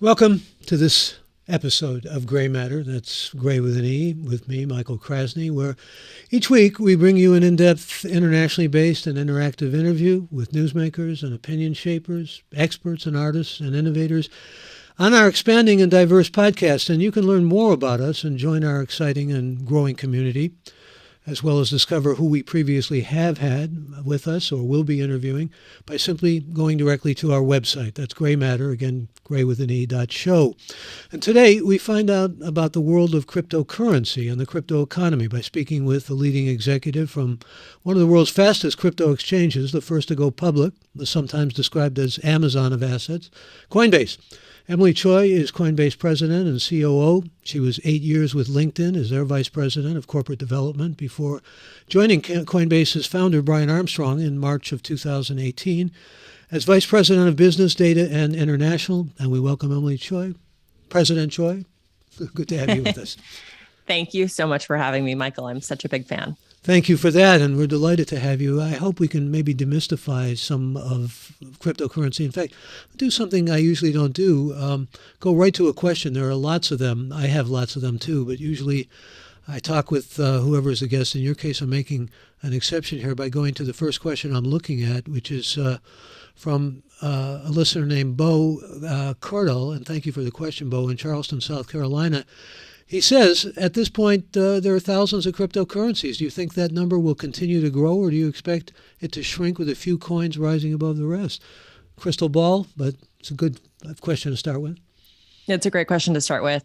Welcome to this episode of Gray Matter. That's Gray with an E, with me, Michael Krasny, where each week we bring you an in-depth, internationally based and interactive interview with newsmakers and opinion shapers, experts and artists and innovators on our expanding and diverse podcast. And you can learn more about us and join our exciting and growing community, as well as discover who we previously have had with us or will be interviewing by simply going directly to our website. That's Gray Matter, again, gray with an E.show. And today we find out about the world of cryptocurrency and the crypto economy by speaking with the leading executive from one of the world's fastest crypto exchanges, the first to go public, sometimes described as Amazon of assets, Coinbase. Emilie Choi is Coinbase president and COO. She was 8 years with LinkedIn as their vice president of corporate development before joining Coinbase's founder, Brian Armstrong, in March of 2018 as vice president of business, data, and international. And we welcome Emilie Choi. President Choi, good to have you with us. Thank you so much for having me, Michael. I'm such a big fan. Thank you for that, and we're delighted to have you. I hope we can maybe demystify some of cryptocurrency. In fact, do something I usually don't do, go right to a question. There are lots of them. I have lots of them too, but usually I talk with whoever is the guest. In your case, I'm making an exception here by going to the first question I'm looking at, which is from a listener named Bo Cordell, and thank you for the question, Bo, in Charleston, South Carolina. He says, at this point, there are thousands of cryptocurrencies. Do you think that number will continue to grow, or do you expect it to shrink with a few coins rising above the rest? Crystal ball, but it's a good question to start with. It's a great question to start with.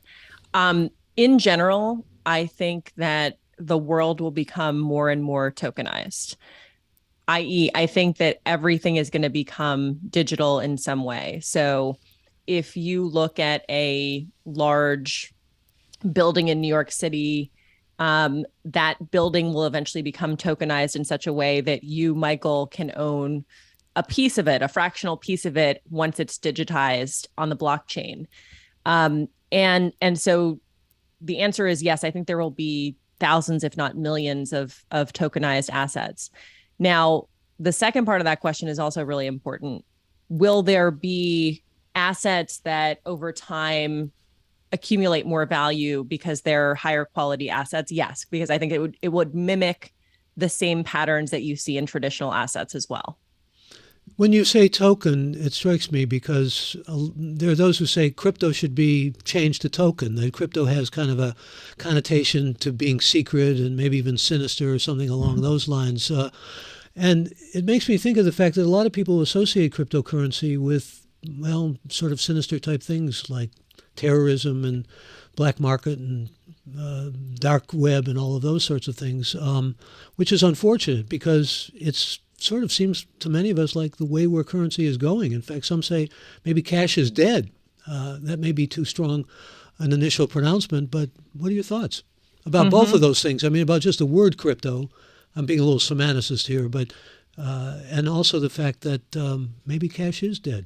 In general, I think that the world will become more and more tokenized, i.e., I think that everything is going to become digital in some way. So if you look at a large building in New York City, that building will eventually become tokenized in such a way that you, Michael, can own a piece of it, a fractional piece of it, once it's digitized on the blockchain. And so the answer is yes. I think there will be thousands, if not millions, of tokenized assets. Now, the second part of that question is also really important. Will there be assets that over time accumulate more value because they're higher quality assets? Yes, because I think it would mimic the same patterns that you see in traditional assets as well. When you say token, it strikes me because there are those who say crypto should be changed to token, that crypto has kind of a connotation to being secret and maybe even sinister or something along those lines. And it makes me think of the fact that a lot of people associate cryptocurrency with, well, sort of sinister type things like terrorism and black market and dark web and all of those sorts of things, which is unfortunate because it's sort of seems to many of us like the way where currency is going. In fact, some say maybe cash is dead. That may be too strong an initial pronouncement, but what are your thoughts about both of those things? I mean, about just the word crypto. I'm being a little semanticist here, but and also the fact that maybe cash is dead.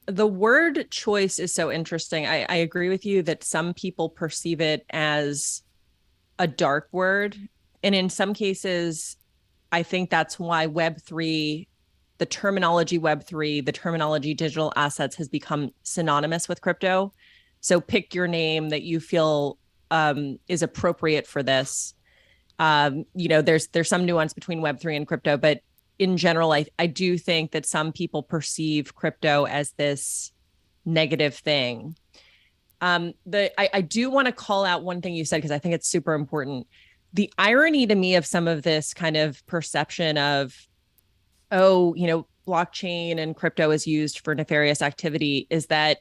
The word choice is so interesting. I agree with you that some people perceive it as a dark word. And in some cases, I think that's why Web3, the terminology Web3, the terminology digital assets has become synonymous with crypto. So pick your name that you feel is appropriate for this. There's some nuance between Web3 and crypto, but in general, I do think that some people perceive crypto as this negative thing. I do want to call out one thing you said, because I think it's super important. The irony to me of some of this kind of perception of, blockchain and crypto is used for nefarious activity is that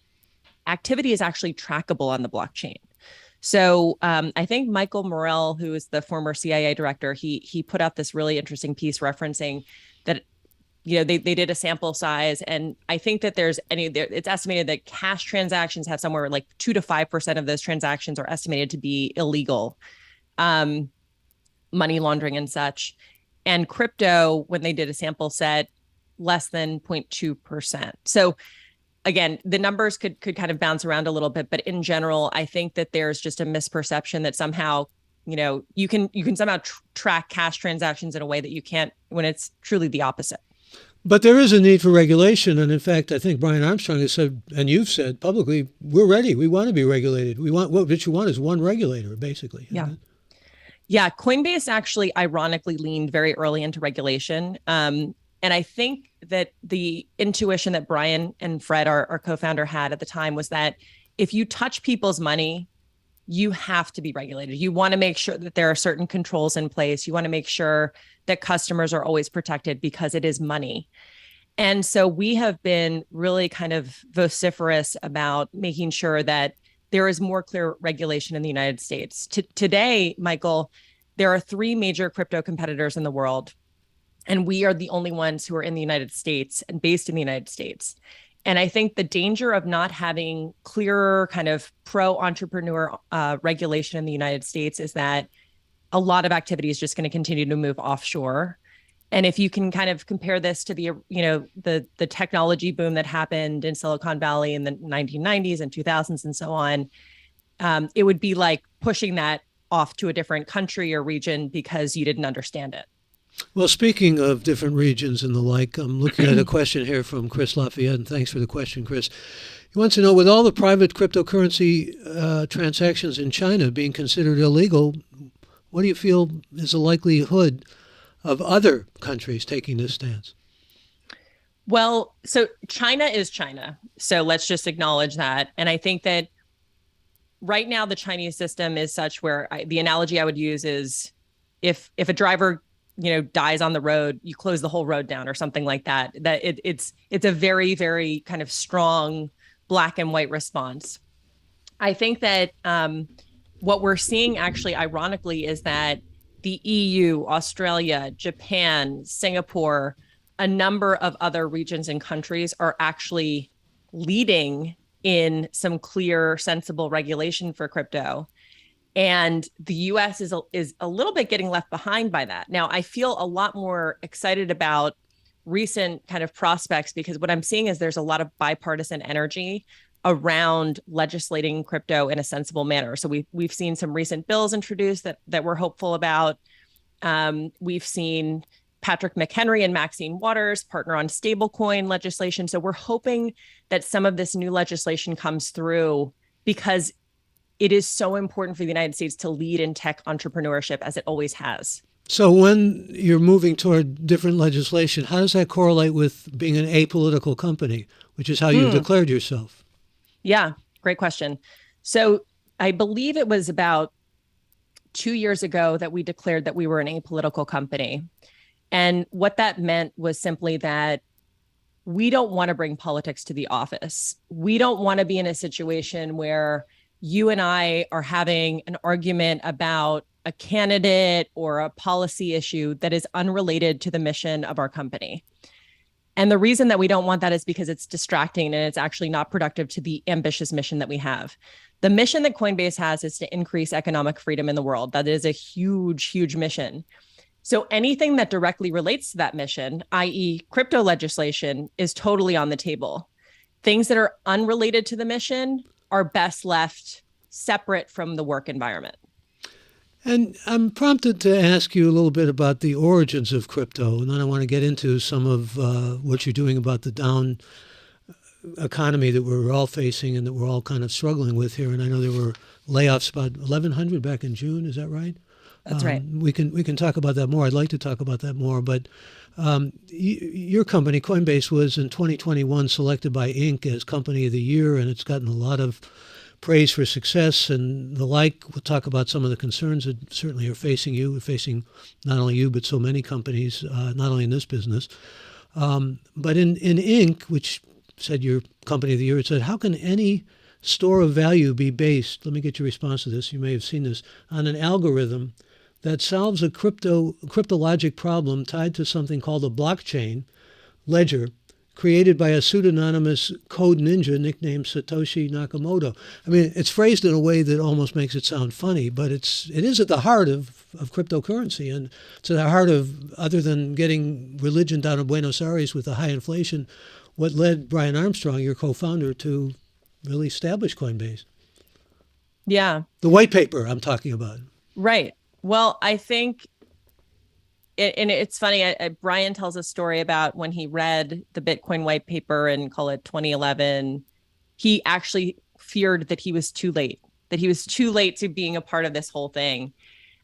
activity is actually trackable on the blockchain. So I think Michael Morrell, who is the former CIA director, he put out this really interesting piece referencing that, they did a sample size. And I think that it's estimated that cash transactions have somewhere like 2 to 5% of those transactions are estimated to be illegal, money laundering and such. And crypto, when they did a sample set, less than 0.2%. So again, the numbers could kind of bounce around a little bit, but in general, I think that there's just a misperception that somehow, you can somehow track cash transactions in a way that you can't when it's truly the opposite. But there is a need for regulation, and in fact, I think Brian Armstrong has said, and you've said publicly, we're ready. We want to be regulated. We want what you want is one regulator, basically. Yeah. Yeah, Coinbase actually ironically leaned very early into regulation. And I think that the intuition that Brian and Fred, our co-founder, had at the time was that if you touch people's money, you have to be regulated. You want to make sure that there are certain controls in place. You want to make sure that customers are always protected because it is money. And so we have been really kind of vociferous about making sure that there is more clear regulation in the United States. Today, Michael, there are three major crypto competitors in the world, and we are the only ones who are in the United States and based in the United States. And I think the danger of not having clearer kind of pro-entrepreneur regulation in the United States is that a lot of activity is just going to continue to move offshore. And if you can kind of compare this to the technology boom that happened in Silicon Valley in the 1990s and 2000s and so on, it would be like pushing that off to a different country or region because you didn't understand it. Well, speaking of different regions and the like, I'm looking at a question here from Chris Lafayette, and thanks for the question, Chris. He wants to know, with all the private cryptocurrency transactions in China being considered illegal, what do you feel is the likelihood of other countries taking this stance? Well, so China is China. So let's just acknowledge that. And I think that right now the Chinese system is such where the analogy I would use is if a driver dies on the road, you close the whole road down or something like that. That it's a very, very kind of strong black and white response. I think that what we're seeing actually ironically is that the EU, Australia, Japan, Singapore, a number of other regions and countries are actually leading in some clear, sensible regulation for crypto. And the US is a little bit getting left behind by that. Now, I feel a lot more excited about recent kind of prospects because what I'm seeing is there's a lot of bipartisan energy around legislating crypto in a sensible manner. So we've seen some recent bills introduced that we're hopeful about. We've seen Patrick McHenry and Maxine Waters partner on stablecoin legislation. So we're hoping that some of this new legislation comes through because it is so important for the United States to lead in tech entrepreneurship as it always has. So when you're moving toward different legislation, how does that correlate with being an apolitical company, which is how you've declared yourself? Yeah, great question. So I believe it was about 2 years ago that we declared that we were an apolitical company. And what that meant was simply that we don't want to bring politics to the office. We don't want to be in a situation where you and I are having an argument about a candidate or a policy issue that is unrelated to the mission of our company. And the reason that we don't want that is because it's distracting and it's actually not productive to the ambitious mission that we have. The mission that Coinbase has is to increase economic freedom in the world. That is a huge, huge mission. So anything that directly relates to that mission, i.e. crypto legislation, is totally on the table. Things that are unrelated to the mission are best left separate from the work environment. And I'm prompted to ask you a little bit about the origins of crypto, and then I want to get into some of what you're doing about the down economy that we're all facing and that we're all kind of struggling with here. And I know there were layoffs, about 1,100 back in June. Is that right? That's right. We can talk about that more. I'd like to talk about that more. But your company, Coinbase, was in 2021 selected by Inc. as Company of the Year, and it's gotten a lot of praise for success and the like. We'll talk about some of the concerns that certainly are facing you, facing not only you, but so many companies, not only in this business. But in Inc., which said your Company of the Year, it said, how can any store of value be based, let me get your response to this, you may have seen this, on an algorithm that solves a cryptologic problem tied to something called a blockchain ledger created by a pseudonymous code ninja nicknamed Satoshi Nakamoto. I mean, it's phrased in a way that almost makes it sound funny, but it is at the heart of cryptocurrency, and it's at the heart of, other than getting religion down in Buenos Aires with the high inflation, what led Brian Armstrong, your co-founder, to really establish Coinbase. Yeah. The white paper I'm talking about. Right. Well, I think And it's funny. Brian tells a story about when he read the Bitcoin white paper and call it 2011. He actually feared that he was too late, that he was too late to being a part of this whole thing.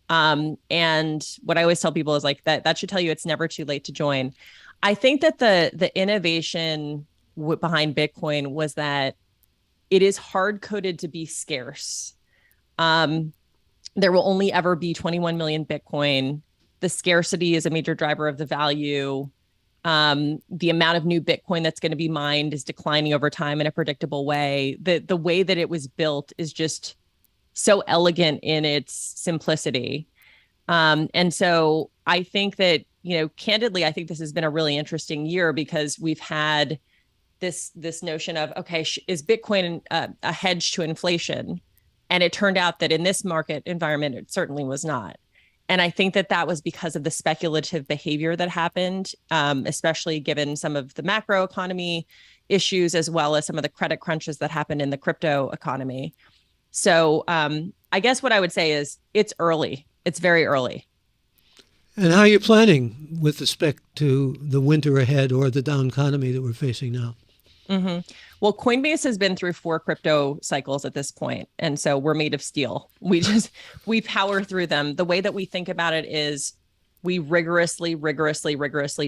And what I always tell people is like that should tell you it's never too late to join. I think that the innovation behind Bitcoin was that it is hard coded to be scarce. Um, there will only ever be 21 million Bitcoin. The scarcity is a major driver of the value. The amount of new Bitcoin that's going to be mined is declining over time in a predictable way. The way that it was built is just so elegant in its simplicity. And so I think that, candidly, I think this has been a really interesting year because we've had this notion of, okay, is Bitcoin a hedge to inflation? And it turned out that in this market environment, it certainly was not. And I think that that was because of the speculative behavior that happened, especially given some of the macro economy issues, as well as some of the credit crunches that happened in the crypto economy. So I guess what I would say is it's early. It's very early. And how are you planning with respect to the winter ahead or the down economy that we're facing now? Mm-hmm. Well, Coinbase has been through 4 crypto cycles at this point, and so we're made of steel. We power through them. The way that we think about it is we rigorously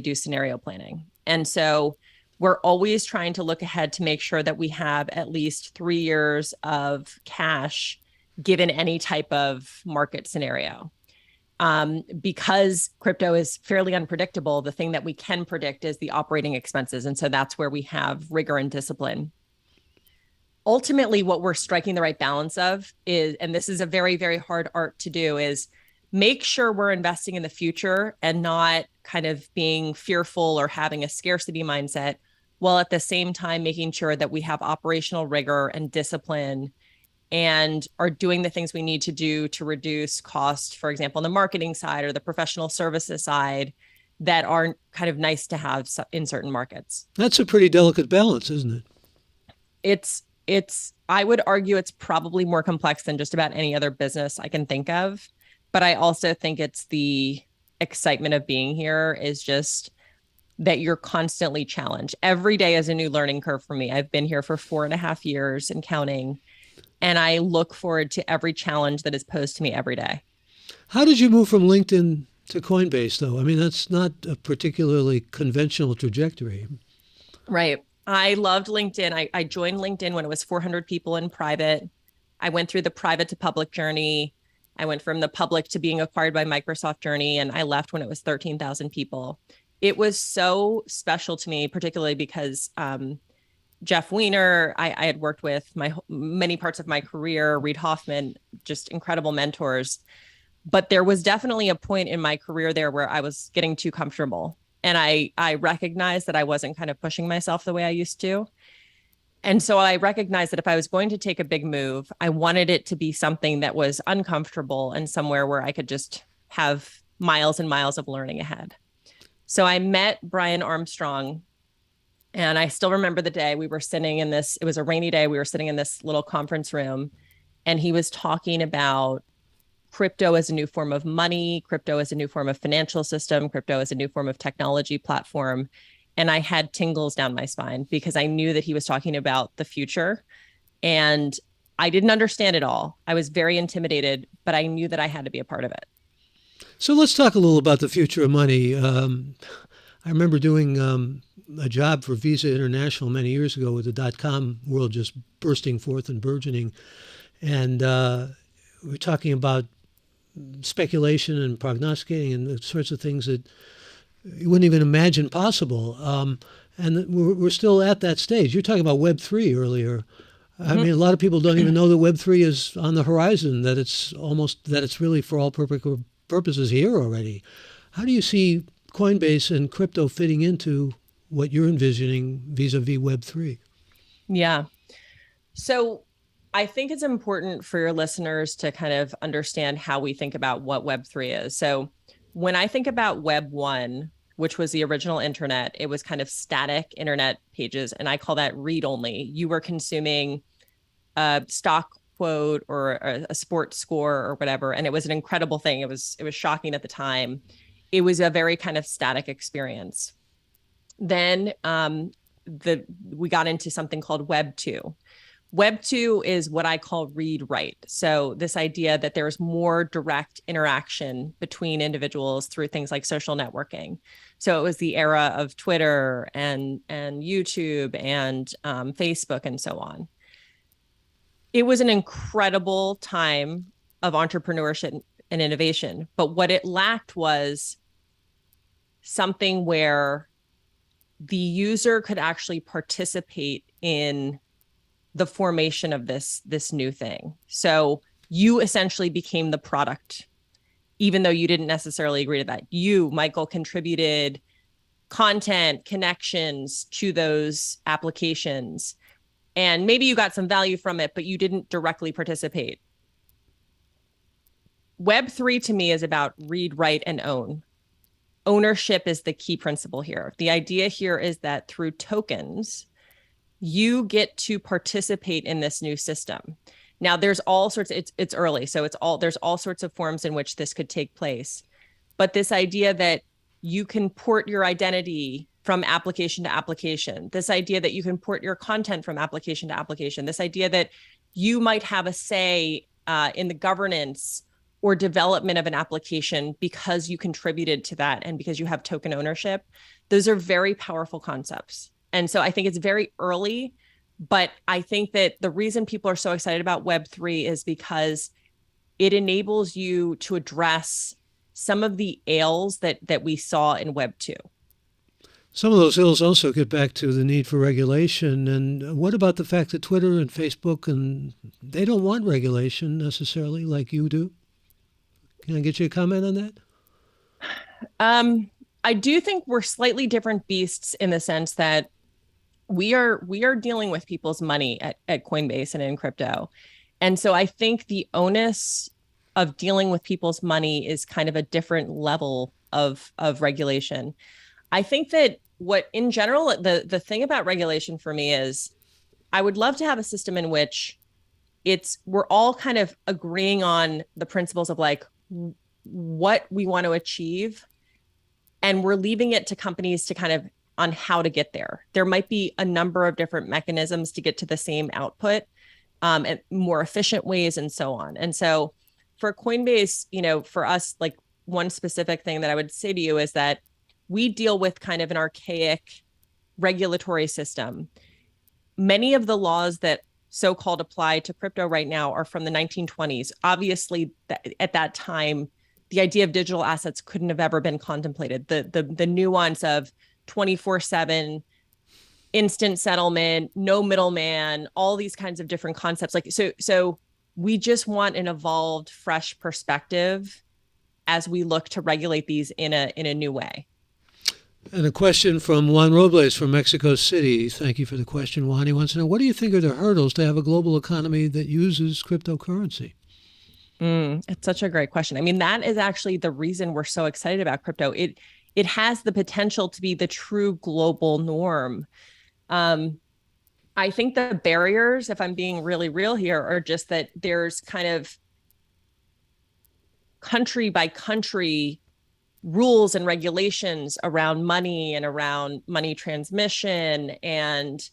do scenario planning, and so we're always trying to look ahead to make sure that we have at least 3 years of cash given any type of market scenario. Because crypto is fairly unpredictable, the thing that we can predict is the operating expenses. And so that's where we have rigor and discipline. Ultimately, what we're striking the right balance of is, and this is a very, very hard art to do, is make sure we're investing in the future and not kind of being fearful or having a scarcity mindset, while at the same time making sure that we have operational rigor and discipline and are doing the things we need to do to reduce cost, for example, on the marketing side or the professional services side that are kind of nice to have in certain markets. That's a pretty delicate balance, isn't it? I would argue it's probably more complex than just about any other business I can think of. But I also think it's the excitement of being here is just that you're constantly challenged. Every day is a new learning curve for me. I've been here for 4.5 years and counting. And I look forward to every challenge that is posed to me every day. How did you move from LinkedIn to Coinbase, though? I mean, that's not a particularly conventional trajectory. Right. I loved LinkedIn. I joined LinkedIn when it was 400 people in private. I went through the private to public journey. I went from the public to being acquired by Microsoft journey, and I left when it was 13,000 people. It was so special to me, particularly because Jeff Weiner, I had worked with my many parts of my career, Reid Hoffman, just incredible mentors. But there was definitely a point in my career there where I was getting too comfortable. And I recognized that I wasn't kind of pushing myself the way I used to. And so I recognized that if I was going to take a big move, I wanted it to be something that was uncomfortable and somewhere where I could just have miles and miles of learning ahead. So I met Brian Armstrong, and I still remember the day we were sitting in this, it was a rainy day. We were sitting in this little conference room, and he was talking about crypto as a new form of money, crypto as a new form of financial system, crypto as a new form of technology platform. And I had tingles down my spine because I knew that he was talking about the future. And I didn't understand it all. I was very intimidated, but I knew that I had to be a part of it. So let's talk a little about the future of money. I remember doing a job for Visa International many years ago with the dot-com world just bursting forth and burgeoning. And we're talking about speculation and prognosticating and the sorts of things that you wouldn't even imagine possible. And we're still at that stage. You're talking about Web3 earlier. I mean, a lot of people don't even know that Web3 is on the horizon, that it's really for all purposes here already. How do you see Coinbase and crypto fitting into what you're envisioning vis-a-vis Web3? Yeah. So I think it's important for your listeners to kind of understand how we think about what Web3 is. So when I think about Web 1, which was the original internet, it was kind of static internet pages. And I call that read only. You were consuming a stock quote or a sports score or whatever. And it was an incredible thing. It was shocking at the time. it was a very kind of static experience. Then we got into something called Web 2. Web 2 is what I call read write. So, this idea that there's more direct interaction between individuals through things like social networking. So, it was the era of Twitter and YouTube and Facebook and so on. It was an incredible time of entrepreneurship and innovation. But what it lacked was something where the user could actually participate in the formation of this new thing. So you essentially became the product, even though you didn't necessarily agree to that. You, Michael, contributed content, connections to those applications. And maybe you got some value from it, but you didn't directly participate. Web3 to me is about read, write, and own. Ownership is the key principle here. The idea here is that through tokens, you get to participate in this new system. Now there's all sorts, it's early, so there's all sorts of forms in which this could take place. But this idea that you can port your identity from application to application, this idea that you can port your content from application to application, this idea that you might have a say in the governance or development of an application because you contributed to that and because you have token ownership, those are very powerful concepts. And so I think it's very early, but I think that the reason people are so excited about Web3 is because it enables you to address some of the ails that we saw in Web 2. Some of those ills also get back to the need for regulation. And what about the fact that Twitter and Facebook, and they don't want regulation necessarily like you do? Can I get you a comment on that? I do think we're slightly different beasts in the sense that we are dealing with people's money at Coinbase and in crypto. And so I think the onus of dealing with people's money is kind of a different level of regulation. I think that what in general, the thing about regulation for me is I would love to have a system in which we're all kind of agreeing on the principles of like what we want to achieve, and we're leaving it to companies to kind of on how to get there. There might be a number of different mechanisms to get to the same output, and more efficient ways and so on. And so for Coinbase, for us, like one specific thing that I would say to you is that we deal with kind of an archaic regulatory system. Many of the laws that so-called apply to crypto right now are from the 1920s. Obviously, at that time, the idea of digital assets couldn't have ever been contemplated. The nuance of 24/7 instant settlement, no middleman, all these kinds of different concepts. Like so we just want an evolved, fresh perspective as we look to regulate these in a new way. And a question from Juan Robles from Mexico City. Thank you for the question, Juan. He wants to know, what do you think are the hurdles to have a global economy that uses cryptocurrency? It's such a great question. I mean, that is actually the reason we're so excited about crypto. It has the potential to be the true global norm. I think the barriers, if I'm being really real here, are just that there's kind of country by country rules and regulations around money and around money transmission and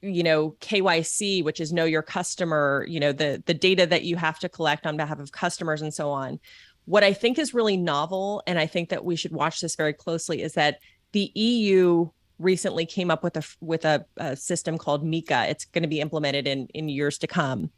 KYC, which is know your customer, the data that you have to collect on behalf of customers and so on. What I think is really novel, and I think that we should watch this very closely, is that the EU recently came up with a system called MiCA. It's going to be implemented in years to come.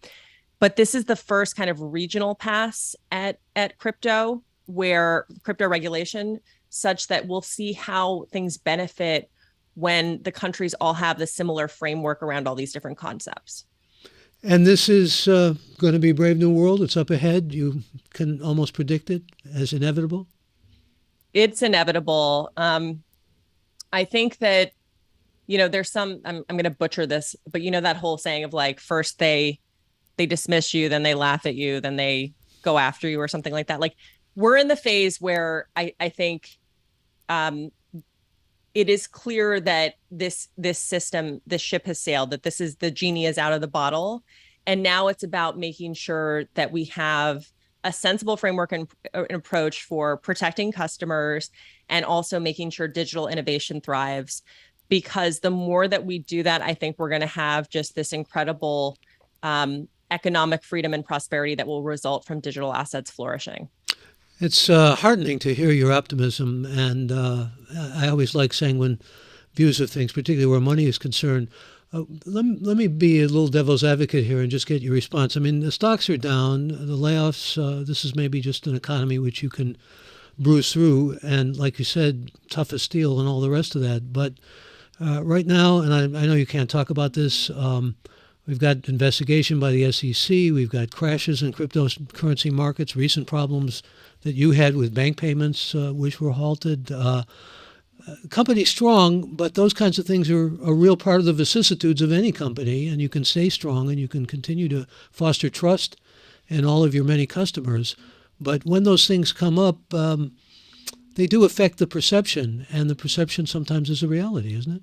But this is the first kind of regional pass at crypto, where crypto regulation, such that we'll see how things benefit when the countries all have the similar framework around all these different concepts. And this is going to be Brave New World. It's up ahead. You can almost predict it as inevitable. It's inevitable. I think that, there's some, I'm going to butcher this, but that whole saying of like, first they dismiss you, then they laugh at you, then they go after you or something like that. Like we're in the phase where I think it is clear that this system, this ship has sailed, that the genie is out of the bottle. And now it's about making sure that we have a sensible framework and an approach for protecting customers and also making sure digital innovation thrives. Because the more that we do that, I think we're going to have just this incredible economic freedom and prosperity that will result from digital assets flourishing. It's heartening to hear your optimism, and I always like saying when views of things, particularly where money is concerned. Let me be a little devil's advocate here and just get your response. I mean, the stocks are down, the layoffs, this is maybe just an economy which you can bruise through, and like you said, tough as steel and all the rest of that. But right now, and I know you can't talk about this, we've got investigation by the SEC, we've got crashes in cryptocurrency markets, recent problems that you had with bank payments, which were halted. Company strong, but those kinds of things are a real part of the vicissitudes of any company, and you can stay strong and you can continue to foster trust in all of your many customers. But when those things come up, they do affect the perception, and the perception sometimes is a reality, isn't it?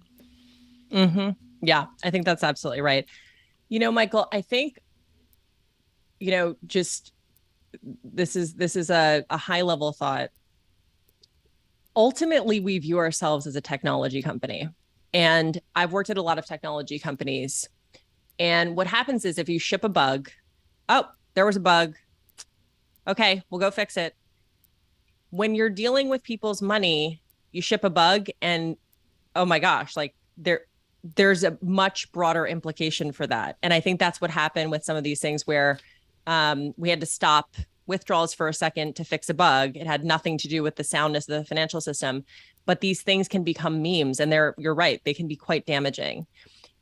Mm-hmm. Yeah, I think that's absolutely right. Michael, I think, just this is a high level thought. Ultimately, we view ourselves as a technology company. And I've worked at a lot of technology companies. And what happens is if you ship a bug, oh, there was a bug. Okay, we'll go fix it. When you're dealing with people's money, you ship a bug and oh my gosh, like there's a much broader implication for that. And I think that's what happened with some of these things where we had to stop withdrawals for a second to fix a bug. It had nothing to do with the soundness of the financial system, but these things can become memes, and you're right, they can be quite damaging.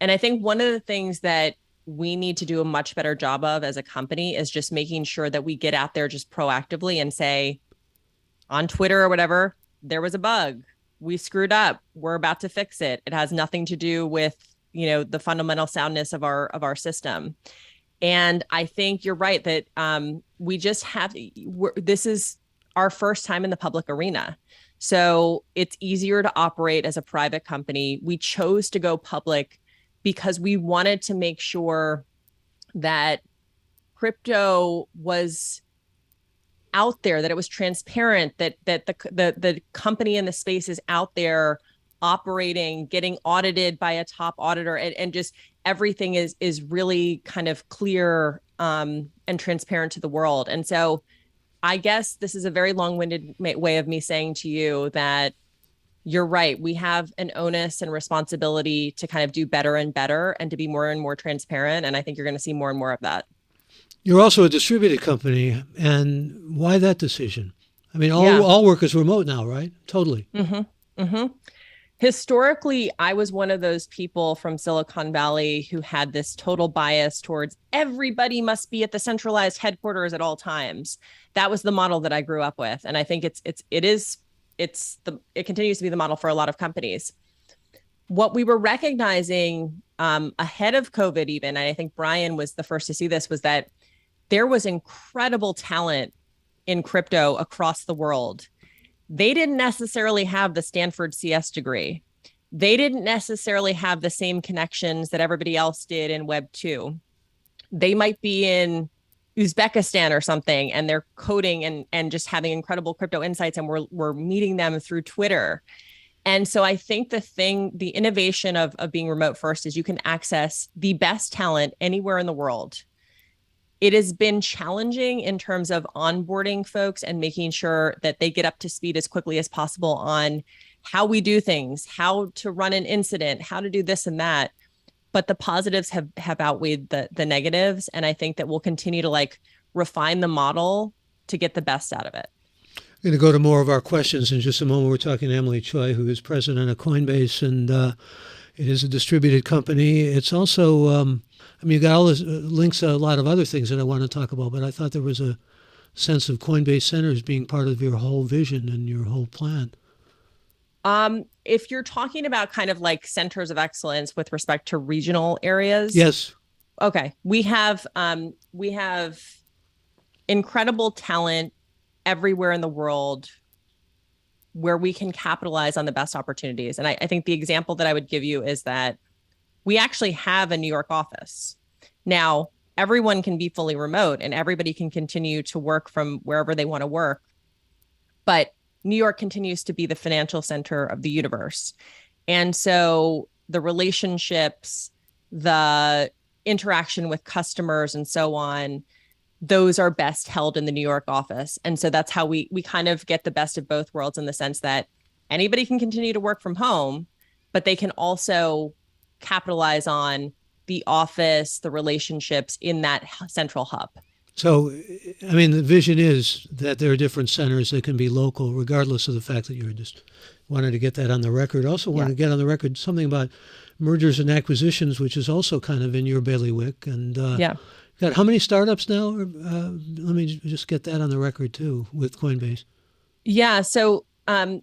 And I think one of the things that we need to do a much better job of as a company is just making sure that we get out there just proactively and say on Twitter or whatever, there was a bug. We screwed up. We're about to fix it. It has nothing to do with, the fundamental soundness of our system. And I think you're right that we just this is our first time in the public arena. So it's easier to operate as a private company. We chose to go public because we wanted to make sure that crypto was out there, that it was transparent, that the company in the space is out there operating, getting audited by a top auditor, and just everything is really kind of clear and transparent to the world. And so I guess this is a very long-winded way of me saying to you that you're right. We have an onus and responsibility to kind of do better and better and to be more and more transparent. And I think you're going to see more and more of that. You're also a distributed company, and why that decision? I mean, Yeah. all work is remote now, right? Totally. Mm-hmm. Mm-hmm. Historically, I was one of those people from Silicon Valley who had this total bias towards everybody must be at the centralized headquarters at all times. That was the model that I grew up with, and I think it continues to be the model for a lot of companies. What we were recognizing ahead of COVID, even, and I think Brian was the first to see this, was that there was incredible talent in crypto across the world. They didn't necessarily have the Stanford CS degree. They didn't necessarily have the same connections that everybody else did in Web 2. They might be in Uzbekistan or something, and they're coding and just having incredible crypto insights, and we're meeting them through Twitter. And so I think the innovation of being remote first is you can access the best talent anywhere in the world. It has been challenging in terms of onboarding folks and making sure that they get up to speed as quickly as possible on how we do things, how to run an incident, how to do this and that. But the positives have outweighed the negatives. And I think that we'll continue to refine the model to get the best out of it. We're going to go to more of our questions in just a moment. We're talking to Emilie Choi, who is president of Coinbase, and it is a distributed company. It's also, you got all this links to a lot of other things that I want to talk about, but I thought there was a sense of Coinbase Centers being part of your whole vision and your whole plan. If you're talking about kind of like centers of excellence with respect to regional areas. Yes. Okay. We have incredible talent everywhere in the world where we can capitalize on the best opportunities. And I think the example that I would give you is that we actually have a New York office. Now, everyone can be fully remote and everybody can continue to work from wherever they want to work. But New York continues to be the financial center of the universe. And so the relationships, the interaction with customers and so on, those are best held in the New York office. And so that's how we kind of get the best of both worlds, in the sense that anybody can continue to work from home, but they can also capitalize on the office, the relationships in that central hub. So, I mean, the vision is that there are different centers that can be local, regardless of the fact that you're just wanted to get that on the record. Also, wanted to get on the record something about mergers and acquisitions, which is also kind of in your bailiwick. And got how many startups now? Let me just get that on the record too with Coinbase. Yeah. So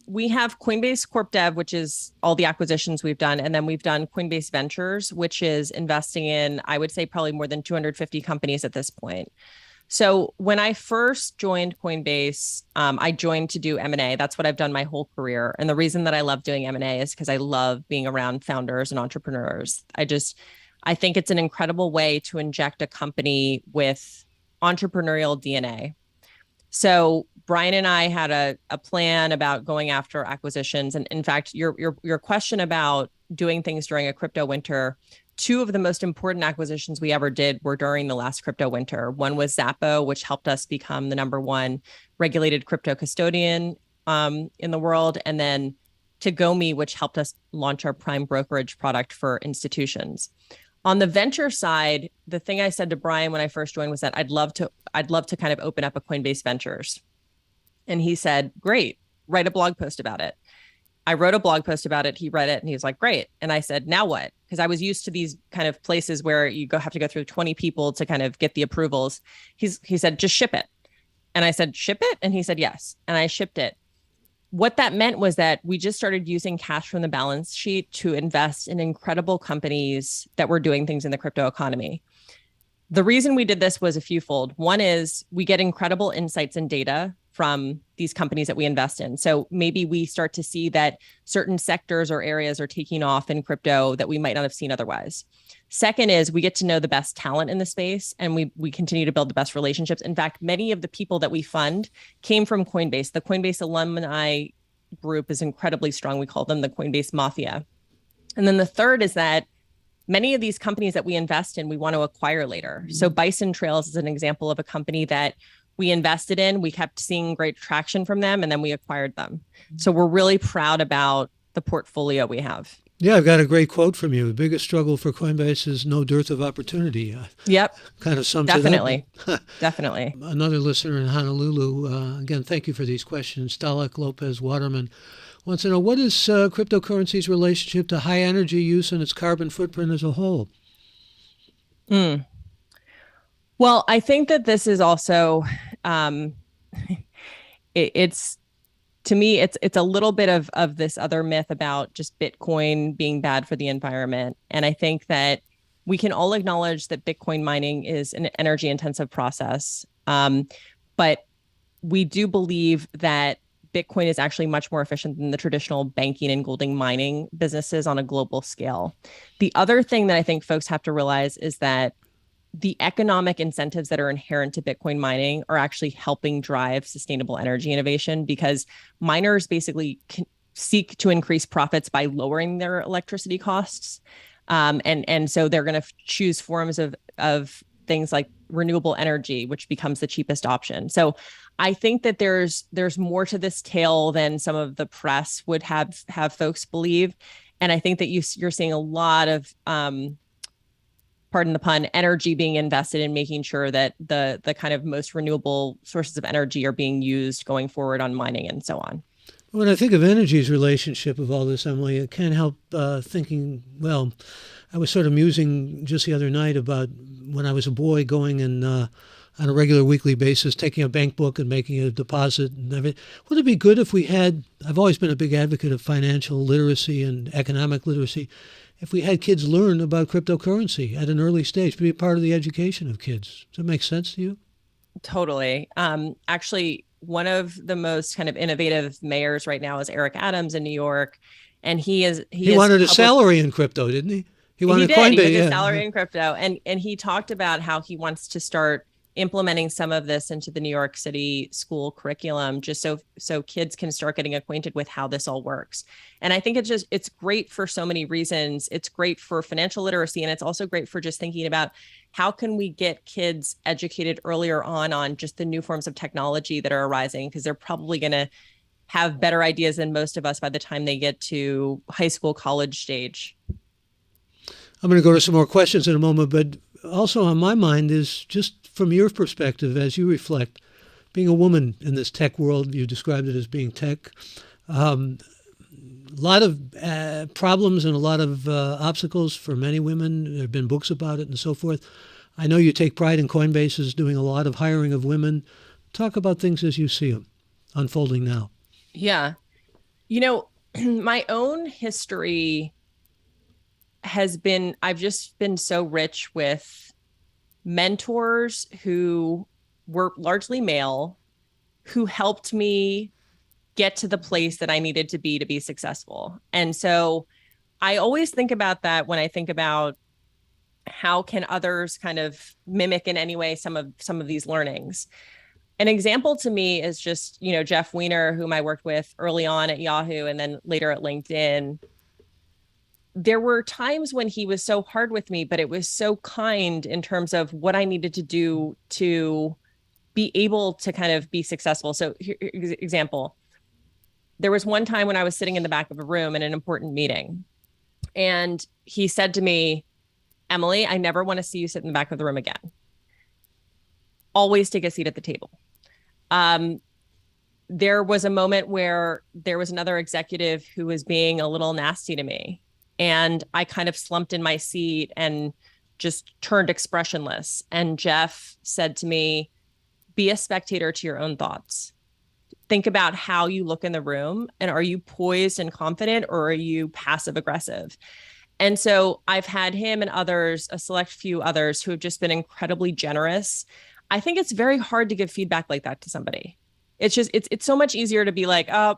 we have Coinbase Corp Dev, which is all the acquisitions we've done. And then we've done Coinbase Ventures, which is investing in, I would say, probably more than 250 companies at this point. So when I first joined Coinbase, I joined to do M&A. That's what I've done my whole career. And the reason that I love doing M&A is because I love being around founders and entrepreneurs. I think it's an incredible way to inject a company with entrepreneurial DNA. So Brian and I had a plan about going after acquisitions. And in fact, your question about doing things during a crypto winter, two of the most important acquisitions we ever did were during the last crypto winter. One was Zappo, which helped us become the #1 regulated crypto custodian in the world. And then Tagomi, which helped us launch our prime brokerage product for institutions. On the venture side, the thing I said to Brian when I first joined was that I'd love to kind of open up a Coinbase Ventures. And he said, great, write a blog post about it. I wrote a blog post about it. He read it and he was like, great. And I said, now what? Because I was used to these kind of places where you have to go through 20 people to kind of get the approvals. He said, just ship it. And I said, ship it? And he said, yes. And I shipped it. What that meant was that we just started using cash from the balance sheet to invest in incredible companies that were doing things in the crypto economy. The reason we did this was a fewfold. One is we get incredible insights and data from these companies that we invest in. So maybe we start to see that certain sectors or areas are taking off in crypto that we might not have seen otherwise. Second is we get to know the best talent in the space, and we continue to build the best relationships. In fact, many of the people that we fund came from Coinbase. The Coinbase alumni group is incredibly strong. We call them the Coinbase Mafia. And then the third is that many of these companies that we invest in, we want to acquire later. So Bison Trails is an example of a company that we invested in. We kept seeing great traction from them, and then we acquired them. So we're really proud about the portfolio we have. Yeah, I've got a great quote from you. The biggest struggle for Coinbase is no dearth of opportunity. Yep. Kind of sums Definitely. it up. Definitely. Another listener in Honolulu, again, thank you for these questions. Stalek Lopez Waterman wants to know, what is cryptocurrency's relationship to high energy use and its carbon footprint as a whole? Well, I think that this is also, it's, to me, it's a little bit of this other myth about just Bitcoin being bad for the environment. And I think that we can all acknowledge that Bitcoin mining is an energy intensive process. But we do believe that Bitcoin is actually much more efficient than the traditional banking and gold mining businesses on a global scale. The other thing that I think folks have to realize is that the economic incentives that are inherent to Bitcoin mining are actually helping drive sustainable energy innovation, because miners basically seek to increase profits by lowering their electricity costs. And so they're going to choose forms of things like renewable energy, which becomes the cheapest option. So I think that there's more to this tale than some of the press would have folks believe. And I think that you're seeing a lot of, pardon the pun, energy being invested in making sure that the kind of most renewable sources of energy are being used going forward on mining and so on. When I think of energy's relationship of all this, Emily, I can't help thinking, well, I was sort of musing just the other night about when I was a boy going and on a regular weekly basis, taking a bank book and making a deposit and everything. Would it be good if we had, I've always been a big advocate of financial literacy and economic literacy, if we had kids learn about cryptocurrency at an early stage, be a part of the education of kids? Does that make sense to you? Totally. Actually, one of the most kind of innovative mayors right now is Eric Adams in New York. And he wanted a salary in crypto, didn't he? He He wanted did. He took Coinbase. his Yeah. salary in crypto, and he talked about how he wants to start implementing some of this into the New York City school curriculum, just so kids can start getting acquainted with how this all works. And I think it's great for so many reasons. It's great for financial literacy, and it's also great for just thinking about how can we get kids educated earlier on just the new forms of technology that are arising, because they're probably going to have better ideas than most of us by the time they get to high school, college stage. I'm going to go to some more questions in a moment, but also on my mind is just from your perspective as you reflect, being a woman in this tech world, you described it as being tech. A lot of problems and a lot of obstacles for many women. There have been books about it and so forth. I know you take pride in Coinbase's doing a lot of hiring of women. Talk about things as you see them unfolding now. Yeah. You know, my own history has been, I've just been so rich with mentors who were largely male, who helped me get to the place that I needed to be successful. And so I always think about that when I think about how can others kind of mimic in any way some of these learnings. An example to me is just, Jeff Weiner, whom I worked with early on at Yahoo and then later at LinkedIn. There were times when he was so hard with me, but it was so kind in terms of what I needed to do to be able to kind of be successful. So, here, example, there was one time when I was sitting in the back of a room in an important meeting, and he said to me, Emilie, I never want to see you sit in the back of the room again. Always take a seat at the table. Um, there was a moment where there was another executive who was being a little nasty to me. And I kind of slumped in my seat and just turned expressionless. And Jeff said to me, be a spectator to your own thoughts. Think about how you look in the room, and are you poised and confident, or are you passive aggressive? And so I've had him and others, a select few others, who have just been incredibly generous. I think it's very hard to give feedback like that to somebody. It's so much easier to be like, oh,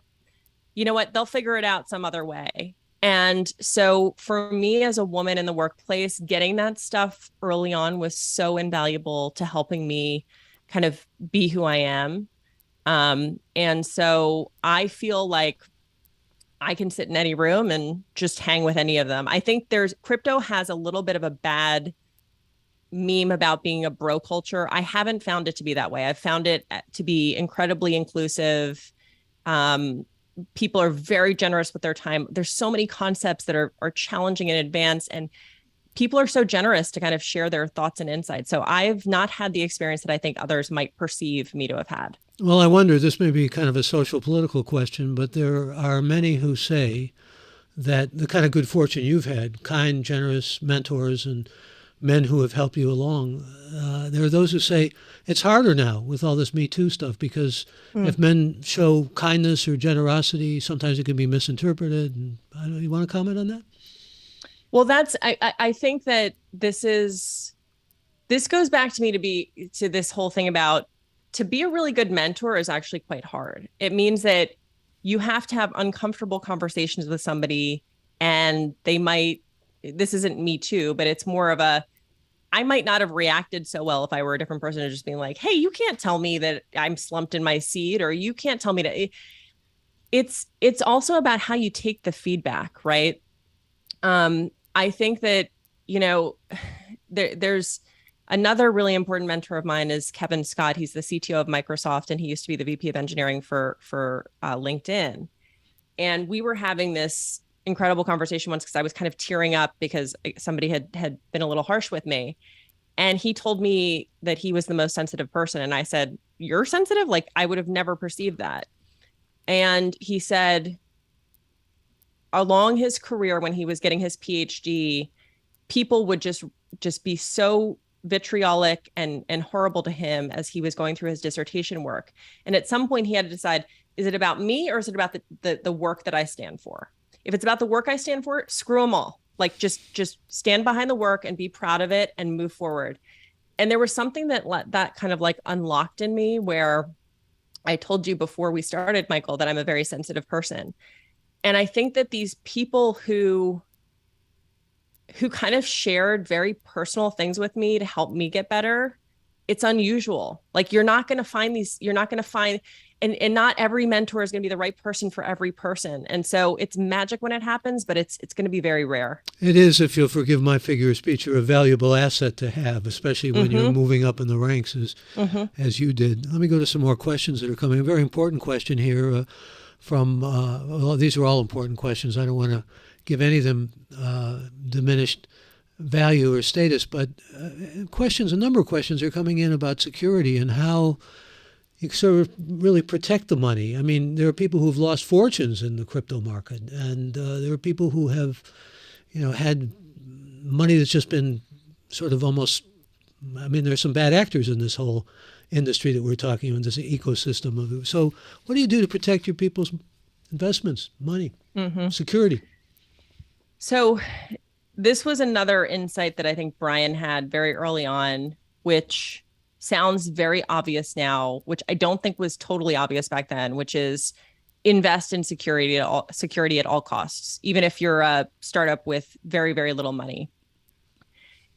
you know what, they'll figure it out some other way. And so for me as a woman in the workplace, getting that stuff early on was so invaluable to helping me kind of be who I am. And so I feel like I can sit in any room and just hang with any of them. I think there's crypto has a little bit of a bad meme about being a bro culture. I haven't found it to be that way. I've found it to be incredibly inclusive. Um, People are very generous with their time. There's so many concepts that are challenging in advance, and people are so generous to kind of share their thoughts and insights. So I've not had the experience that I think others might perceive me to have had. Well, I wonder, this may be kind of a social political question, but there are many who say that the kind of good fortune you've had, kind, generous mentors and men who have helped you along, there are those who say it's harder now with all this Me Too stuff because if men show kindness or generosity, sometimes it can be misinterpreted. And I don't know, you want to comment on that? Well, I think that this goes back to me to this whole thing about to be a really good mentor is actually quite hard. It means that you have to have uncomfortable conversations with somebody, and this isn't Me Too, but it's more of I might not have reacted so well if I were a different person, just being like, hey, you can't tell me that I'm slumped in my seat, or you can't tell me to. It's also about how you take the feedback, right? I think that, you know, there's another really important mentor of mine is Kevin Scott. He's the CTO of Microsoft, and he used to be the VP of engineering for LinkedIn. And we were having this incredible conversation once because I was kind of tearing up because somebody had been a little harsh with me. And he told me that he was the most sensitive person. And I said, you're sensitive? Like, I would have never perceived that. And he said, along his career, when he was getting his PhD, people would just be so vitriolic and horrible to him as he was going through his dissertation work. And at some point he had to decide, is it about me or is it about the work that I stand for? If it's about the work I stand for, screw them all. Like just stand behind the work and be proud of it and move forward. And there was something that kind of like unlocked in me, where I told you before we started, Michael, that I'm a very sensitive person. And I think that these people who kind of shared very personal things with me to help me get better. It's unusual. Like you're not going to find these, you're not going to find, and not every mentor is going to be the right person for every person. And so it's magic when it happens, but it's going to be very rare. It is, if you'll forgive my figure of speech, you're a valuable asset to have, especially when you're Mm-hmm. moving up in the ranks Mm-hmm. as you did. Let me go to some more questions that are coming. A very important question here from, well, these are all important questions. I don't want to give any of them diminished value or status, but questions, a number of questions are coming in about security and how you sort of really protect the money. I mean, there are people who've lost fortunes in the crypto market, and there are people who have, had money that's just been sort of almost. I mean, there's some bad actors in this whole industry that we're talking about, this ecosystem of. So, what do you do to protect your people's investments, money, Mm-hmm. security? So this was another insight that I think Brian had very early on, which sounds very obvious now, which I don't think was totally obvious back then, which is invest in security at all costs, even if you're a startup with very, very little money.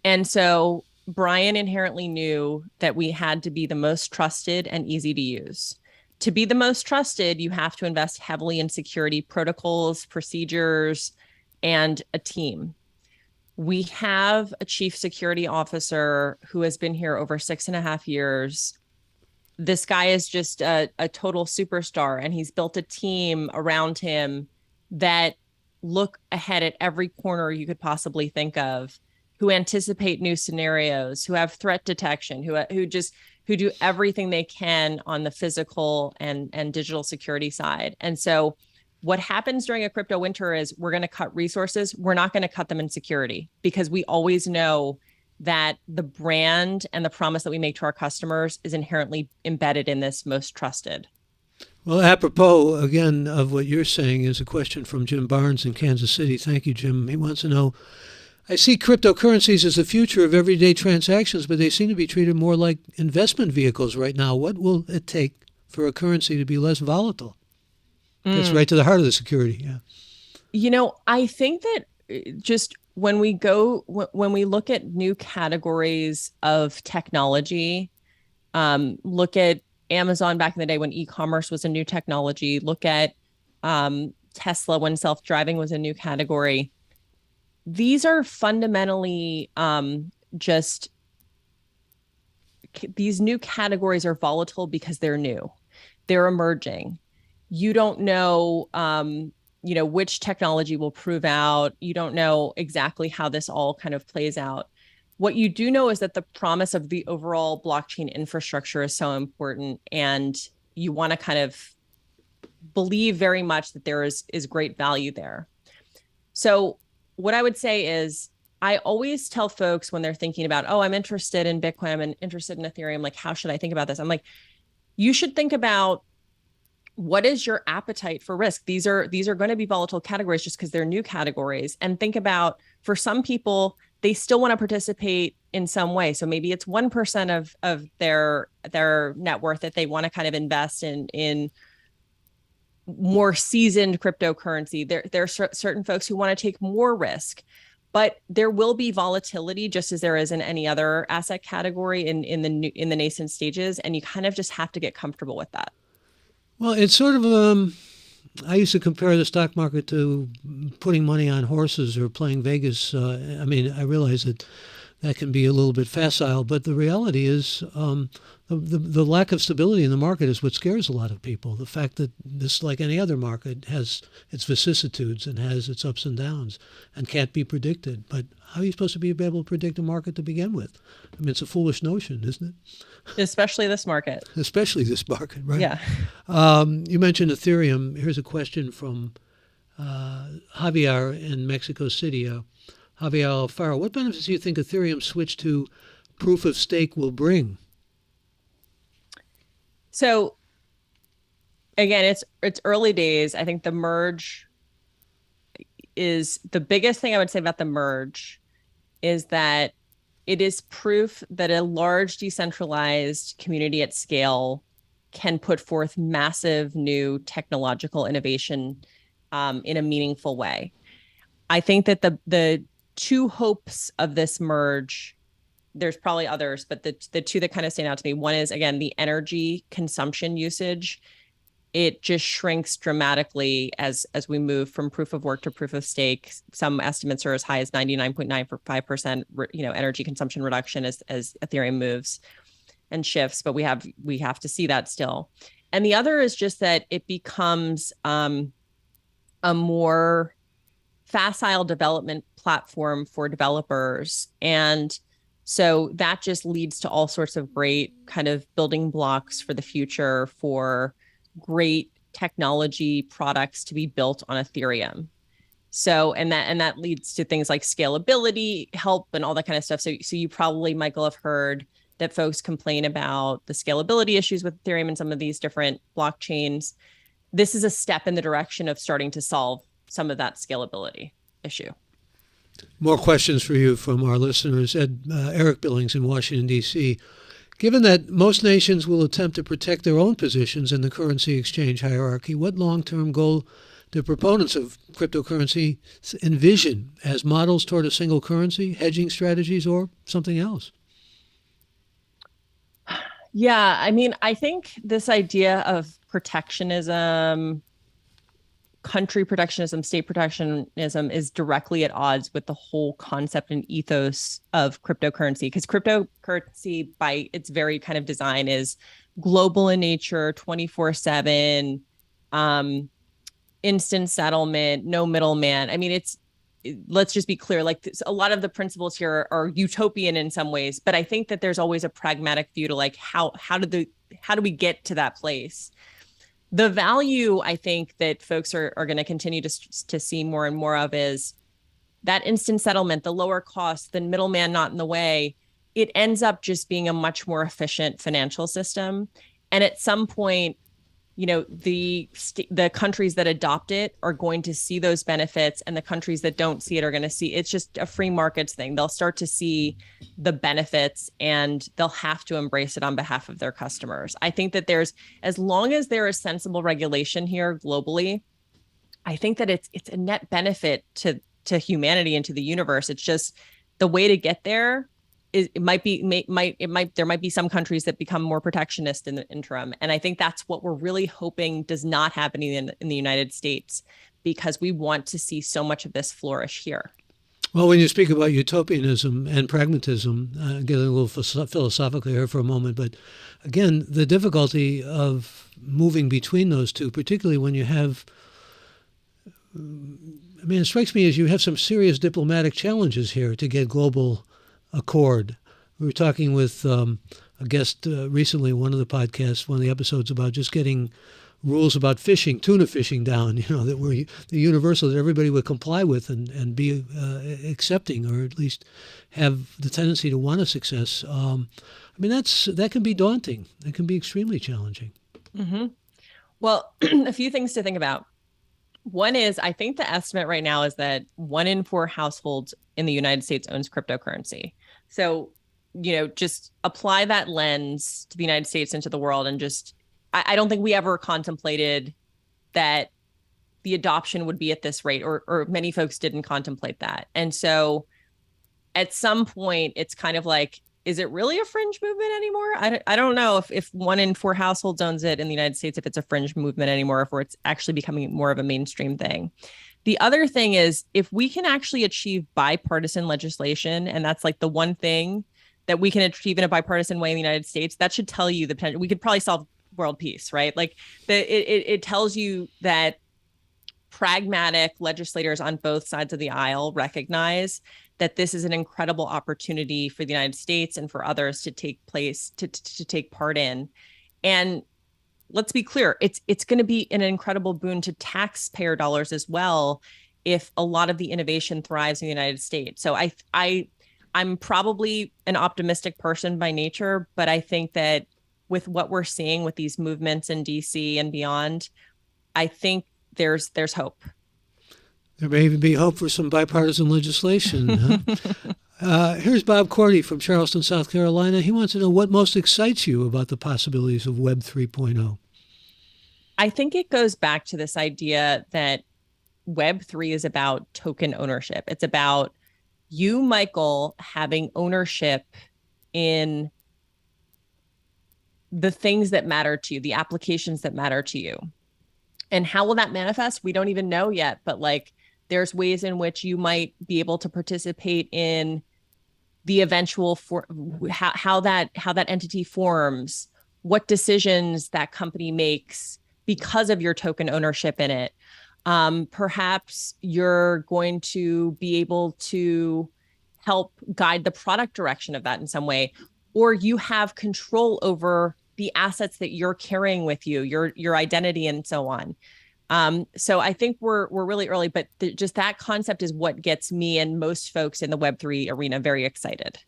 And so Brian inherently knew that we had to be the most trusted and easy to use. To be the most trusted, you have to invest heavily in security protocols, procedures, and a team. We have a chief security officer who has been here over 6.5 years. This guy is just a total superstar, and he's built a team around him that look ahead at every corner you could possibly think of, who anticipate new scenarios, who have threat detection, who do everything they can on the physical and digital security side. And so what happens during a crypto winter is we're going to cut resources. We're not going to cut them in security because we always know that the brand and the promise that we make to our customers is inherently embedded in this most trusted. Well, apropos again of what you're saying is a question from Jim Barnes in Kansas City. Thank you, Jim. He wants to know, I see cryptocurrencies as the future of everyday transactions, but they seem to be treated more like investment vehicles right now. What will it take for a currency to be less volatile? Gets Mm. right to the heart of the security. Yeah. I think that just when we look at new categories of technology, look at Amazon back in the day when e-commerce was a new technology, look at Tesla when self-driving was a new category. These are fundamentally just these new categories are volatile because they're new, they're emerging. You don't know, which technology will prove out. You don't know exactly how this all kind of plays out. What you do know is that the promise of the overall blockchain infrastructure is so important, and you want to kind of believe very much that there is great value there. So what I would say is I always tell folks when they're thinking about, oh, I'm interested in Bitcoin, I'm interested in Ethereum, like, how should I think about this? I'm like, you should think about what is your appetite for risk. These are going to be volatile categories just because they're new categories. And think about, for some people, they still want to participate in some way. So maybe it's 1% of their net worth that they want to kind of invest in more seasoned cryptocurrency. There are certain folks who want to take more risk, but there will be volatility just as there is in any other asset category in the nascent stages, and you kind of just have to get comfortable with that. Well, it's sort of. I used to compare the stock market to putting money on horses or playing Vegas. I mean, I realize that can be a little bit facile, but the reality is the lack of stability in the market is what scares a lot of people. The fact that this, like any other market, has its vicissitudes and has its ups and downs and can't be predicted. But how are you supposed to be able to predict a market to begin with? I mean, it's a foolish notion, isn't it? Especially this market. Especially this market, right? Yeah. You mentioned Ethereum. Here's a question from Javier in Mexico City. Javier Alfaro, what benefits do you think Ethereum switch to proof of stake will bring? So again, it's early days. I think the merge is the biggest thing I would say about the merge is that it is proof that a large decentralized community at scale can put forth massive new technological innovation in a meaningful way. I think that the two hopes of this merge. There's probably others, but the two that kind of stand out to me. One is, again, the energy consumption usage. It just shrinks dramatically as we move from proof of work to proof of stake. Some estimates are as high as 99.95% energy consumption reduction as Ethereum moves and shifts, but we have to see that still. And the other is just that it becomes a more facile development platform for developers. And so that just leads to all sorts of great kind of building blocks for the future for great technology products to be built on Ethereum. So, and that leads to things like scalability, help, and all that kind of stuff. So you probably, Michael, have heard that folks complain about the scalability issues with Ethereum and some of these different blockchains. This is a step in the direction of starting to solve some of that scalability issue. More questions for you from our listeners. Eric Billings in Washington, D.C. Given that most nations will attempt to protect their own positions in the currency exchange hierarchy, what long-term goal do proponents of cryptocurrency envision as models toward a single currency, hedging strategies, or something else? Yeah, I mean, I think this idea of protectionism, country protectionism, state protectionism is directly at odds with the whole concept and ethos of cryptocurrency, because cryptocurrency, by its very kind of design, is global in nature, 24/7, instant settlement, no middleman. I mean, let's just be clear, like a lot of the principles here are utopian in some ways, but I think that there's always a pragmatic view to like how do we get to that place. The value I think that folks are going to continue to see more and more of is that instant settlement, the lower cost, the middleman not in the way. It ends up just being a much more efficient financial system. And at some point, the countries that adopt it are going to see those benefits, and the countries that don't see it are going to see it's just a free markets thing. They'll start to see the benefits and they'll have to embrace it on behalf of their customers. I think that as long as there is sensible regulation here globally, I think that it's a net benefit to humanity and to the universe. It's just the way to get there. There might be some countries that become more protectionist in the interim. And I think that's what we're really hoping does not happen in the United States, because we want to see so much of this flourish here. Well, when you speak about utopianism and pragmatism, getting a little philosophically here for a moment, but again, the difficulty of moving between those two, particularly when you have, I mean, it strikes me as you have some serious diplomatic challenges here to get global accord. We were talking with a guest recently, one of the episodes about just getting rules about fishing, tuna fishing down, that were the universal, that everybody would comply with and be accepting, or at least have the tendency to want a success. I mean, that can be daunting. It can be extremely challenging. Mm-hmm. Well, a few things to think about. One is, I think the estimate right now is that 1 in 4 households in the United States owns cryptocurrency. So, just apply that lens to the United States and to the world. And I don't think we ever contemplated that the adoption would be at this rate, or many folks didn't contemplate that. And so at some point, it's kind of like, is it really a fringe movement anymore? I don't know if 1 in 4 households owns it in the United States, if it's a fringe movement anymore, or it's actually becoming more of a mainstream thing. The other thing is, if we can actually achieve bipartisan legislation, and that's like the one thing that we can achieve in a bipartisan way in the United States, that should tell you the potential. We could probably solve world peace, right? Like it tells you that pragmatic legislators on both sides of the aisle recognize that this is an incredible opportunity for the United States and for others to take part in. And let's be clear, it's going to be an incredible boon to taxpayer dollars as well if a lot of the innovation thrives in the United States. So I'm probably an optimistic person by nature, but I think that with what we're seeing with these movements in DC and beyond, I think there's hope. There may even be hope for some bipartisan legislation. Here's Bob Cordy from Charleston, South Carolina. He wants to know what most excites you about the possibilities of Web 3.0. I think it goes back to this idea that Web 3 is about token ownership. It's about you, Michael, having ownership in the things that matter to you, the applications that matter to you. And how will that manifest? We don't even know yet, but like there's ways in which you might be able to participate in the eventual for how that entity forms, what decisions that company makes because of your token ownership in it. Perhaps you're going to be able to help guide the product direction of that in some way, or you have control over the assets that you're carrying with you, your identity, and so on. So I think we're really early, but just that concept is what gets me and most folks in the Web3 arena very excited.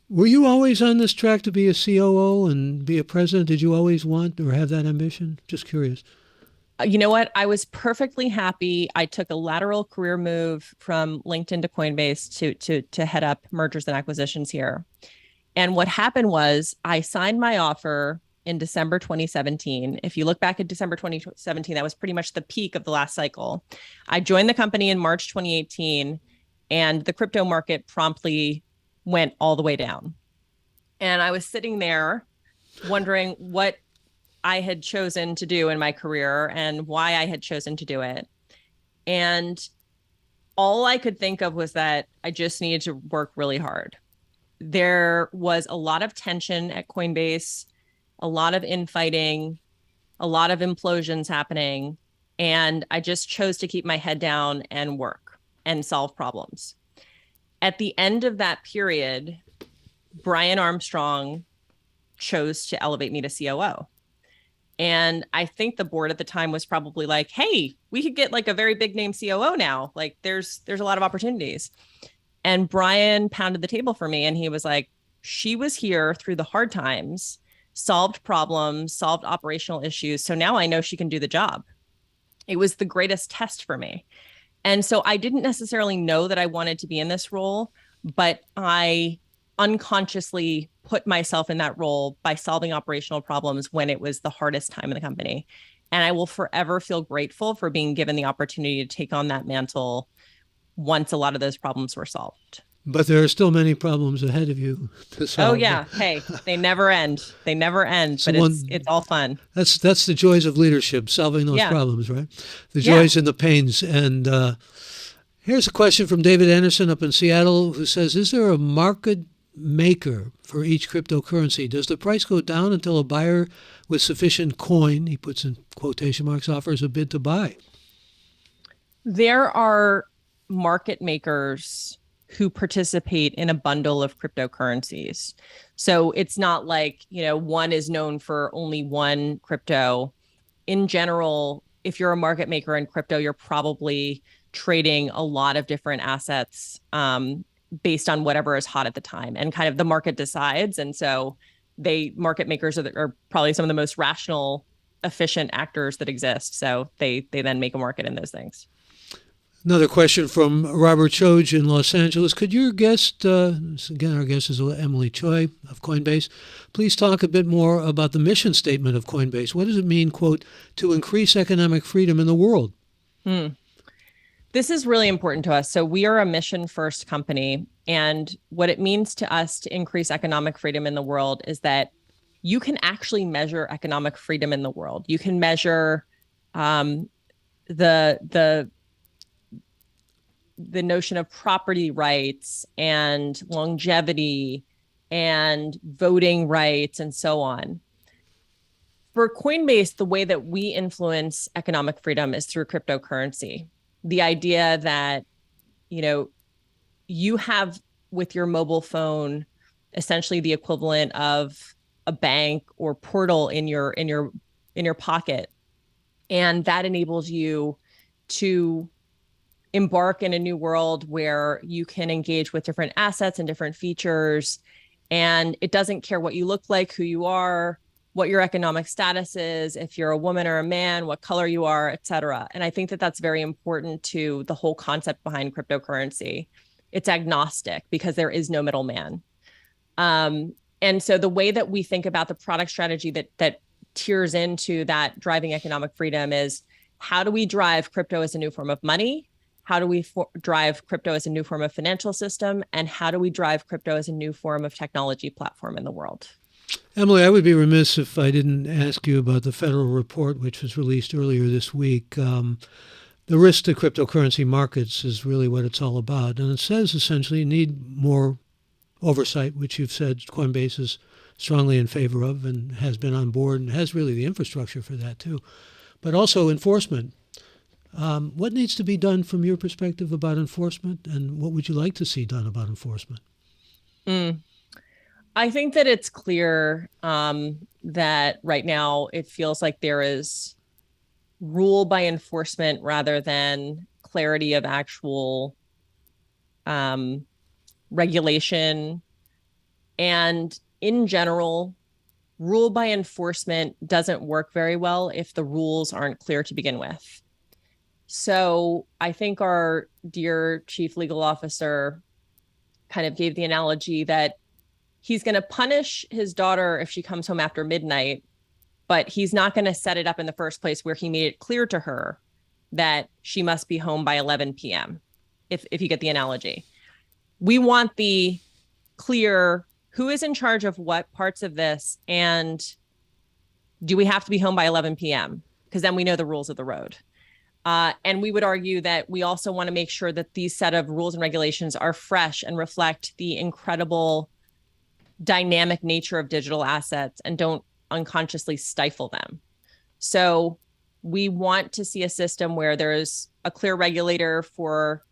Were you always on this track to be a COO and be a president? Did you always want or have that ambition? Just curious. You know what? I was perfectly happy. I took a lateral career move from LinkedIn to Coinbase to head up mergers and acquisitions here. And what happened was I signed my offer in December 2017. If you look back at December 2017, that was pretty much the peak of the last cycle. I joined the company in March 2018, and the crypto market promptly went all the way down. And I was sitting there wondering what I had chosen to do in my career and why I had chosen to do it. And all I could think of was that I just needed to work really hard. There was a lot of tension at Coinbase, a lot of infighting, a lot of implosions happening. And I just chose to keep my head down and work and solve problems. At the end of that period, Brian Armstrong chose to elevate me to COO. And I think the board at the time was probably like, hey, we could get like a very big name COO now. Like there's a lot of opportunities. And Brian pounded the table for me and he was like, she was here through the hard times, solved problems, solved operational issues. So now I know she can do the job. It was the greatest test for me. And so I didn't necessarily know that I wanted to be in this role, but I unconsciously put myself in that role by solving operational problems when it was the hardest time in the company. And I will forever feel grateful for being given the opportunity to take on that mantle once a lot of those problems were solved. But there are still many problems ahead of you to Oh solve. yeah, hey, they never end. They never end, So but it's all fun. that's the joys of leadership, solving those Yeah. problems, right? The Yeah. joys and the pains. And here's a question from David Anderson up in Seattle who says, is there a market maker for each cryptocurrency? Does the price go down until a buyer with sufficient coin, he puts in quotation marks, offers a bid to buy? There are market makers who participate in a bundle of cryptocurrencies. So it's not like, one is known for only one crypto. In general, if you're a market maker in crypto, you're probably trading a lot of different assets based on whatever is hot at the time, and kind of the market decides. And so market makers are probably some of the most rational, efficient actors that exist. So they then make a market in those things. Another question from Robert Choi in Los Angeles. Could your guest, again, our guest is Emilie Choi of Coinbase, please talk a bit more about the mission statement of Coinbase? What does it mean, quote, to increase economic freedom in the world? This is really important to us. So we are a mission first company. And what it means to us to increase economic freedom in the world is that you can actually measure economic freedom in the world. You can measure the notion of property rights and longevity and voting rights and so on. For Coinbase, the way that we influence economic freedom is through cryptocurrency. The idea that, you have with your mobile phone essentially the equivalent of a bank or portal in your pocket. And that enables you to embark in a new world where you can engage with different assets and different features. And it doesn't care what you look like, who you are, what your economic status is, if you're a woman or a man, what color you are, et cetera. And I think that that's very important to the whole concept behind cryptocurrency. It's agnostic because there is no middleman. And so the way that we think about the product strategy that tiers into that driving economic freedom is, how do we drive crypto as a new form of money? how do we drive crypto as a new form of financial system, and how do we drive crypto as a new form of technology platform in the world? Emilie, I would be remiss if I didn't ask you about the federal report, which was released earlier this week. The risk to cryptocurrency markets is really what it's all about. And it says essentially you need more oversight, which you've said Coinbase is strongly in favor of and has been on board and has really the infrastructure for that too. But also enforcement. What needs to be done from your perspective about enforcement, and what would you like to see done about enforcement? I think that it's clear that right now it feels like there is rule by enforcement rather than clarity of actual regulation. And in general, rule by enforcement doesn't work very well if the rules aren't clear to begin with. So I think our dear chief legal officer kind of gave the analogy that he's going to punish his daughter if she comes home after midnight, but he's not going to set it up in the first place where he made it clear to her that she must be home by 11 p.m., if you get the analogy. We want the clear who is in charge of what parts of this, and do we have to be home by 11 p.m.? Because then we know the rules of the road. And we would argue that we also want to make sure that these set of rules and regulations are fresh and reflect the incredible dynamic nature of digital assets and don't unconsciously stifle them. So we want to see a system where there's a clear regulator for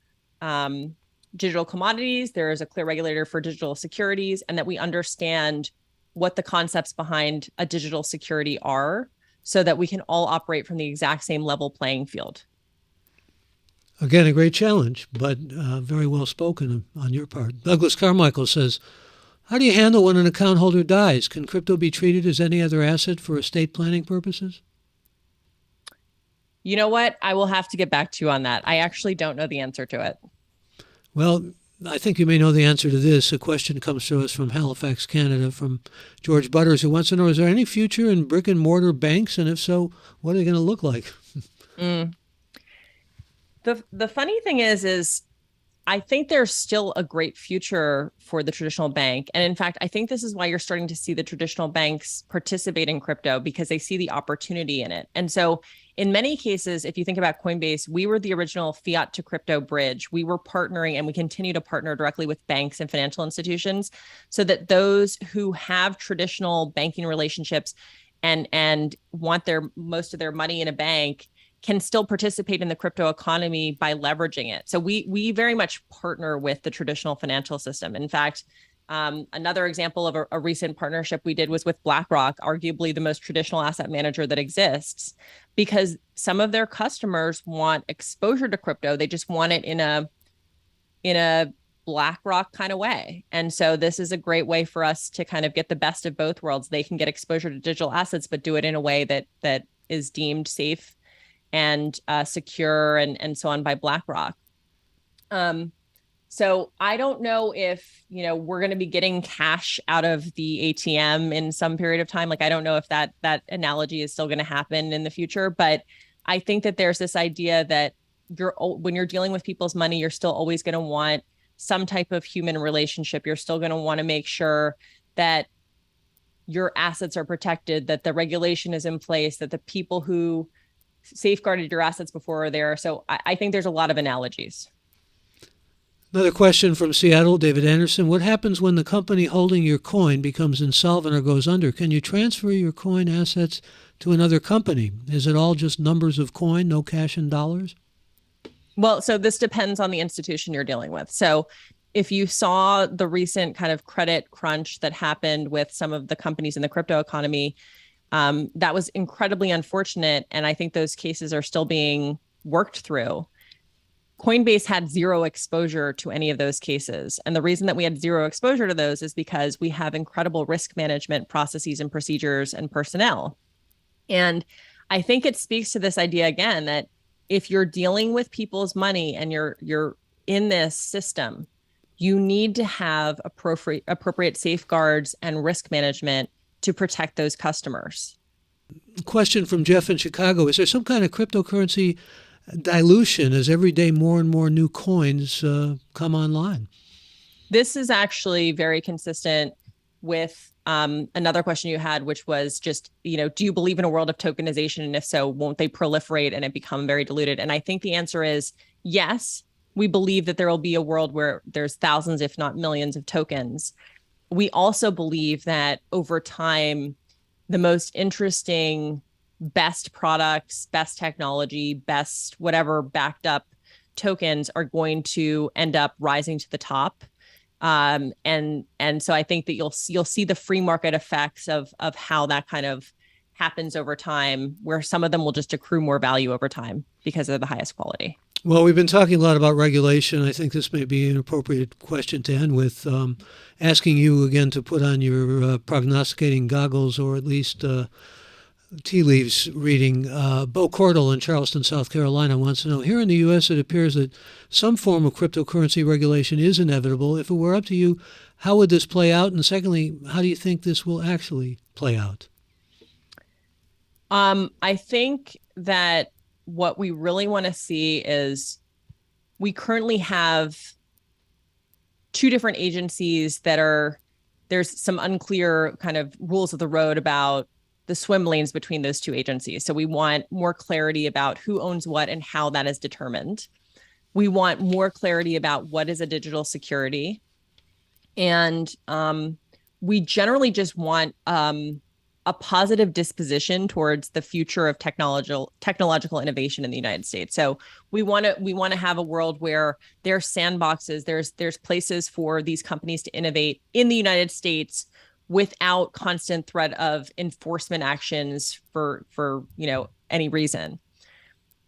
digital commodities, there is a clear regulator for digital securities, and that we understand what the concepts behind a digital security are so that we can all operate from the exact same level playing field. Again, a great challenge, but very well spoken on your part. Douglas Carmichael says, how do you handle when an account holder dies? Can crypto be treated as any other asset for estate planning purposes? You know what? I will have to get back to you on that. I actually don't know the answer to it. Well, I think you may know the answer to this. A question comes to us from Halifax, Canada, from George Butters, who wants to know, is there any future in brick and mortar banks? And if so, what are they going to look like? The funny thing is I think there's still a great future for the traditional bank. And in fact, I think this is why you're starting to see the traditional banks participate in crypto, because they see the opportunity in it. And so in many cases, if you think about Coinbase, we were the original fiat to crypto bridge. We were partnering, and we continue to partner directly with banks and financial institutions so that those who have traditional banking relationships and want most of their money in a bank can still participate in the crypto economy by leveraging it. So we very much partner with the traditional financial system. In fact, another example of a recent partnership we did was with BlackRock, arguably the most traditional asset manager that exists, because some of their customers want exposure to crypto. They just want it in a BlackRock kind of way. And so this is a great way for us to kind of get the best of both worlds. They can get exposure to digital assets, but do it in a way that is deemed safe and secure and so on by BlackRock. So I don't know if, we're going to be getting cash out of the ATM in some period of time. Like, I don't know if that analogy is still going to happen in the future, but I think that there's this idea that when you're dealing with people's money, you're still always going to want some type of human relationship. You're still going to want to make sure that your assets are protected, that the regulation is in place, that the people who safeguarded your assets before are there. So I think there's a lot of analogies. Another question from Seattle, David Anderson. What happens when the company holding your coin becomes insolvent or goes under? Can you transfer your coin assets to another company? Is it all just numbers of coin, no cash in dollars? Well, so this depends on the institution you're dealing with. So if you saw the recent kind of credit crunch that happened with some of the companies in the crypto economy, that was incredibly unfortunate. And I think those cases are still being worked through. Coinbase had zero exposure to any of those cases. And the reason that we had zero exposure to those is because we have incredible risk management processes and procedures and personnel. And I think it speaks to this idea again, that if you're dealing with people's money and you're in this system, you need to have appropriate safeguards and risk management to protect those customers. Question from Jeff in Chicago. Is there some kind of cryptocurrency dilution as every day more and more new coins come online? This is actually very consistent with another question you had, which was just, do you believe in a world of tokenization? And if so, won't they proliferate and it become very diluted? And I think the answer is yes. We believe that there will be a world where there's thousands, if not millions, of tokens. We also believe that over time, the most interesting, best products, best technology, best whatever backed up tokens are going to end up rising to the top. And so I think that you'll see the free market effects of how that kind of happens over time, where some of them will just accrue more value over time because they're the highest quality. Well, we've been talking a lot about regulation. I think this may be an appropriate question to end with, asking you again to put on your prognosticating goggles, or at least tea leaves reading. Bo Cordell in Charleston, South Carolina wants to know, here in the U.S. it appears that some form of cryptocurrency regulation is inevitable. If it were up to you, how would this play out? And secondly, how do you think this will actually play out? I think that what we really want to see is, we currently have two different agencies there's some unclear kind of rules of the road about the swim lanes between those two agencies. So we want more clarity about who owns what and how that is determined. We want more clarity about what is a digital security. And we generally just want a positive disposition towards the future of technological innovation in the United States. So we want to have a world where there's sandboxes, there's places for these companies to innovate in the United States without constant threat of enforcement actions for any reason.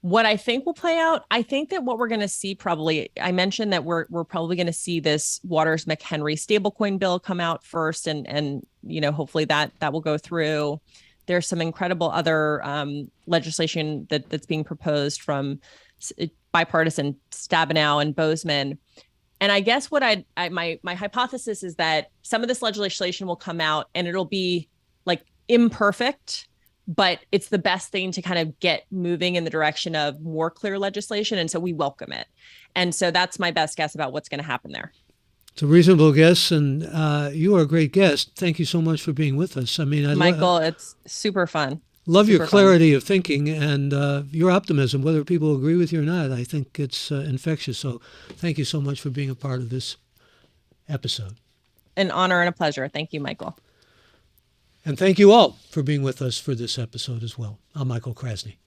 What I think will play out, I think that what we're going to see probably, I mentioned that we're probably going to see this Waters McHenry stablecoin bill come out first, and hopefully that will go through. There's some incredible other legislation that's being proposed from bipartisan Stabenow and Bozeman. And I guess what my hypothesis is that some of this legislation will come out and it'll be like imperfect, but it's the best thing to kind of get moving in the direction of more clear legislation. And so we welcome it. And so that's my best guess about what's going to happen there. It's a reasonable guess, and you are a great guest. Thank you so much for being with us. I mean, Michael, it's super fun. Love your clarity of thinking and your optimism, whether people agree with you or not. I think it's infectious. So thank you so much for being a part of this episode. An honor and a pleasure. Thank you, Michael. And thank you all for being with us for this episode as well. I'm Michael Krasny.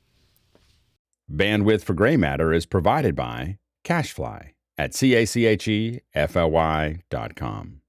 Bandwidth for Gray Matter is provided by CashFly at CACHEFLY.com.